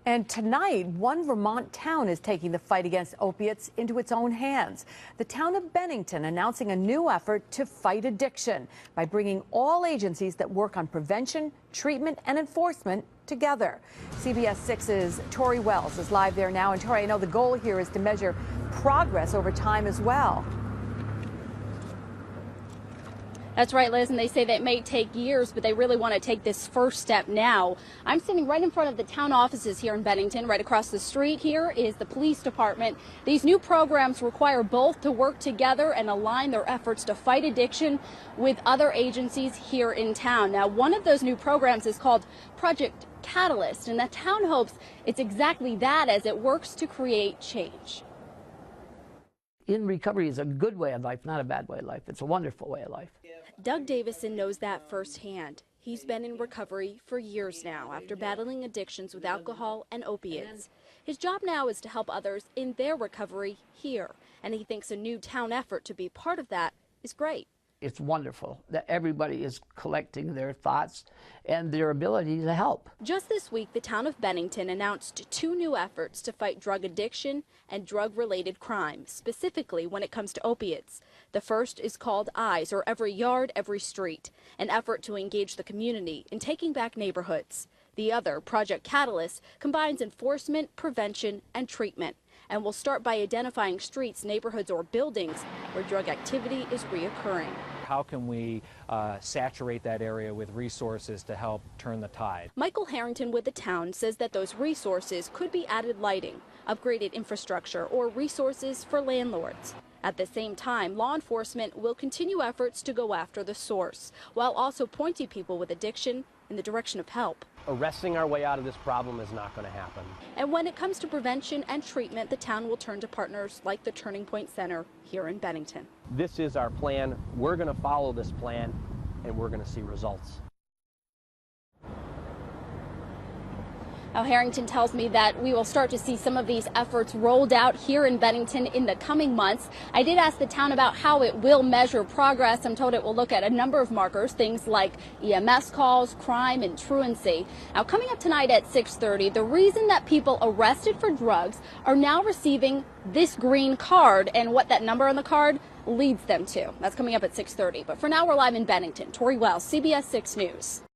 And tonight, one Vermont town is taking the fight against opiates into its own hands. The town of Bennington announcing a new effort to fight addiction by bringing all agencies that work on prevention, treatment, and enforcement together. CBS 6's Tori Wells is live there now. And Tori, I know the goal here is to measure progress over time as well. That's right, Liz, and they say that it may take years, but they really want to take this first step now. I'm standing right in front of the town offices here in Bennington. Right across the street here is the police department. These new programs require both to work together and align their efforts to fight addiction with other agencies here in town. Now, one of those new programs is called Project Catalyst, and the town hopes it's exactly that as it works to create change. In recovery is a good way of life, not a bad way of life. It's a wonderful way of life. Doug Davison knows that firsthand. He's been in recovery for years now after battling addictions with alcohol and opiates. His job now is to help others in their recovery here, and he thinks a new town effort to be part of that is great. It's wonderful that everybody is collecting their thoughts and their ability to help. Just this week, the town of Bennington announced 2 new efforts to fight drug addiction and drug-related crime, specifically when it comes to opiates. The first is called EYES, or Every Yard, Every Street, an effort to engage the community in taking back neighborhoods. The other, Project Catalyst, combines enforcement, prevention, and treatment, and will start by identifying streets, neighborhoods, or buildings where drug activity is reoccurring. How can we saturate that area with resources to help turn the tide? Michael Harrington with the town says that those resources could be added lighting, upgraded infrastructure, or resources for landlords. At the same time, law enforcement will continue efforts to go after the source, while also pointing people with addiction in the direction of help. Arresting our way out of this problem is not going to happen. And when it comes to prevention and treatment, the town will turn to partners like the Turning Point Center here in Bennington. This is our plan. We're going to follow this plan, and we're going to see results. Now, Harrington tells me that we will start to see some of these efforts rolled out here in Bennington in the coming months. I did ask the town about how it will measure progress. I'm told it will look at a number of markers, things like EMS calls, crime, and truancy. Now, coming up tonight at 6:30, the reason that people arrested for drugs are now receiving this green card and what that number on the card leads them to. That's coming up at 6:30. But for now, we're live in Bennington. Tori Wells, CBS 6 News.